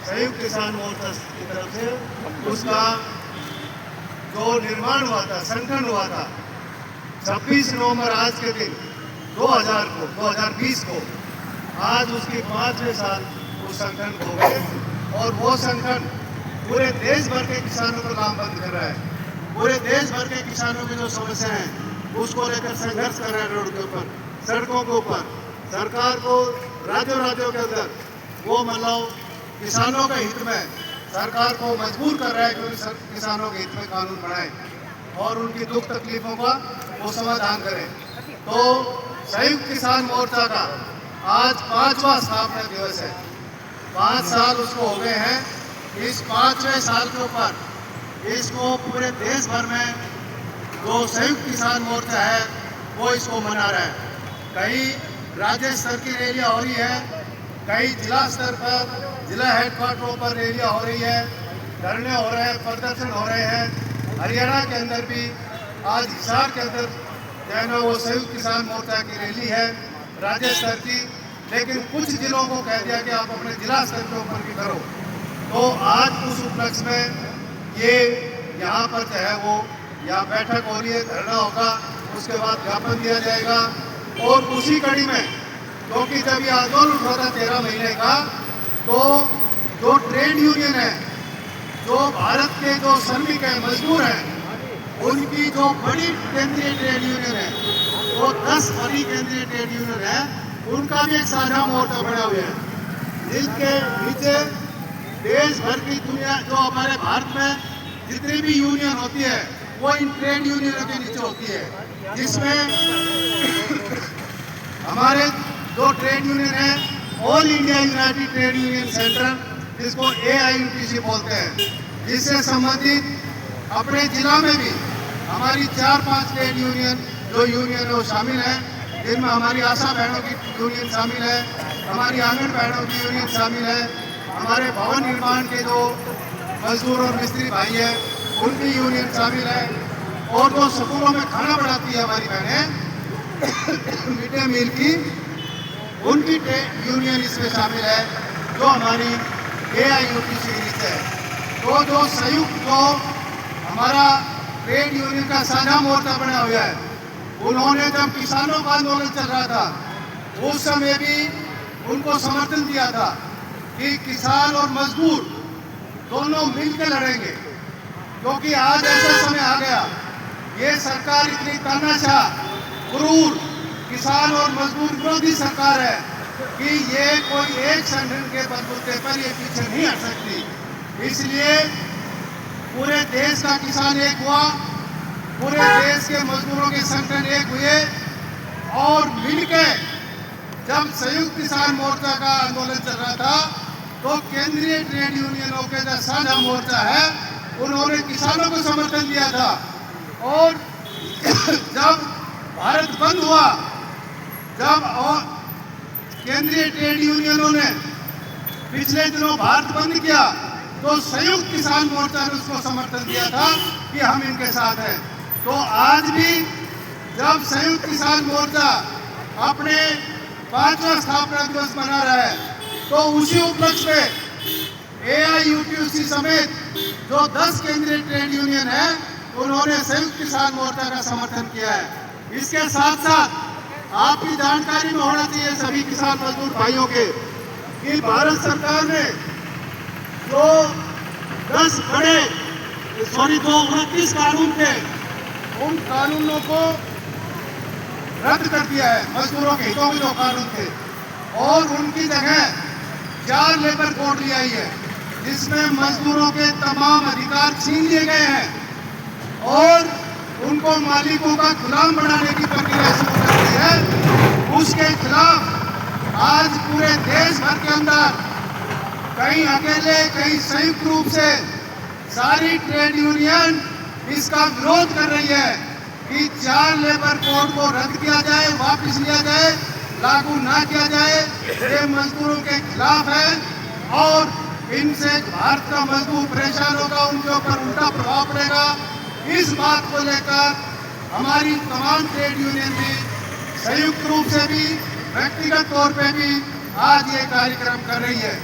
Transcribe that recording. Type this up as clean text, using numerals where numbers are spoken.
संयुक्त किसान मोर्चा की तरफ से उसका जो निर्माण हुआ था, संगठन हुआ था 26 नवंबर आज के दिन 2020 को, आज उसकी 5वें साल उस संगठन को हो गए और वो संगठन पूरे देश भर के किसानों को लामबंद कर रहा है। पूरे देश भर के किसानों की जो समस्या है उसको लेकर संघर्ष कर रहा है, रोड के ऊपर, सड़कों के ऊपर। सरकार को राज्यों के अंदर वो मतलब किसानों के हित में सरकार को मजबूर कर रहा है कि किसानों के हित में कानून बनाए और उनकी दुख तकलीफों का वो समाधान करें। तो संयुक्त किसान मोर्चा का आज 5वां स्थापना दिवस है। 5 साल उसको हो गए हैं। इस 5वें साल के ऊपर इसको पूरे देश भर में जो संयुक्त किसान मोर्चा है वो इसको मना रहा है। कई राज्य स्तर की रैलियां हो रही है, कई जिला स्तर पर, जिला हेडक्वार्टरों पर रैलियां हो रही है, धरने हो रहे हैं, प्रदर्शन हो रहे हैं। हरियाणा के अंदर भी आज हिसार के अंदर जो है ना वो संयुक्त किसान मोर्चा की रैली है राज्य स्तर की, लेकिन कुछ जिलों को कह दिया कि आप अपने जिला स्तर के ऊपर भी करो। तो आज उस उपलक्ष्य में ये यहाँ पर जो है वो यहाँ बैठक हो रही है, धरना होगा, उसके बाद ज्ञापन दिया जाएगा। और उसी कड़ी में क्योंकि जब ये आंदोलन हुआ था 13 महीने का, तो जो ट्रेड यूनियन है, जो भारत के जो श्रमिक है, मजदूर हैं, उनकी जो बड़ी केंद्रीय ट्रेड यूनियन है, वो 10 बड़ी केंद्रीय ट्रेड यूनियन है, उनका भी एक साझा मोर्चा बना हुआ है, जिसके नीचे देश भर की दुनिया, जो हमारे भारत में जितनी भी यूनियन होती है वो इन ट्रेड यूनियनों के नीचे होती है, जिसमें हमारे जो ट्रेड यूनियन है all India United trade union centre, जिसको AIUTC बोलते हैं, जिससे संबंधित अपने जिला में भी हमारी 4-5 ट्रेड यूनियन जो यूनियन है वो शामिल है, जिनमें हमारी आशा बहनों की यूनियन शामिल है, हमारी आंगन बहनों की यूनियन शामिल है, हमारे भवन निर्माण के जो मजदूर और मिस्त्री भाई हैं उनकी यूनियन शामिल है, और जो स्कूलों में खाना बनाती है हमारी बहनें मिड डे मील की, उनकी यूनियन इसमें शामिल है, जो हमारी AIUTC के नीचे है। तो जो संयुक्त जो हमारा ट्रेड यूनियन का साझा मोर्चा बना हुआ है, उन्होंने जब किसानों का आंदोलन चल रहा था उस समय भी उनको समर्थन दिया था कि किसान और मजदूर दोनों मिलकर लड़ेंगे, क्योंकि आज ऐसा समय आ गया, ये सरकार इतनी तानाशाह, क्रूर, किसान और मजदूर विरोधी सरकार है कि ये कोई एक संगठन के बलबूते पर ये पीछे नहीं हट सकती। इसलिए पूरे देश का किसान एक हुआ, पूरे देश के मजदूरों के संगठन एक हुए और मिलकर जब संयुक्त किसान मोर्चा का आंदोलन चल रहा था तो केंद्रीय ट्रेड यूनियनों के जो साझा मोर्चा है उन्होंने किसानों को समर्थन दिया था। और जब भारत बंद हुआ, जब केंद्रीय ट्रेड यूनियनों ने पिछले दिनों भारत बंद किया तो संयुक्त किसान मोर्चा ने उसको समर्थन दिया था कि हम इनके साथ हैं। तो आज भी जब संयुक्त किसान मोर्चा अपने 5वां स्थापना दिवस मना रहा है, तो उसी उपलक्ष्य में AIUTC समेत जो 10 केंद्रीय ट्रेड यूनियन है उन्होंने संयुक्त किसान मोर्चा का समर्थन किया है। इसके साथ साथ आपकी जानकारी में होना चाहिए सभी किसान मजदूर भाइयों के कि भारत सरकार ने जो 29 कानून थे, उन कानूनों को रद्द कर दिया है, मजदूरों के हितों में जो कानून थे, और उनकी जगह 4 लेबर कोड ले आई है, जिसमें मजदूरों के तमाम अधिकार छीन लिए गए हैं और उनको मालिकों का गुलाम बनाने की प्रक्रिया शुरू कर दी है। उसके खिलाफ आज पूरे देश भर के अंदर कहीं अकेले, कहीं संयुक्त रूप से सारी ट्रेड यूनियन इसका विरोध कर रही है कि 4 लेबर कोड को रद्द किया जाए, वापस लिया जाए, लागू ना किया जाए। ये मजदूरों के खिलाफ है और इनसे भारत का मजदूर परेशान होगा, उनके ऊपर उल्टा प्रभाव पड़ेगा। इस बात को लेकर हमारी तमाम ट्रेड यूनियन भी संयुक्त रूप से भी, व्यक्तिगत तौर पे भी आज ये कार्यक्रम कर रही है।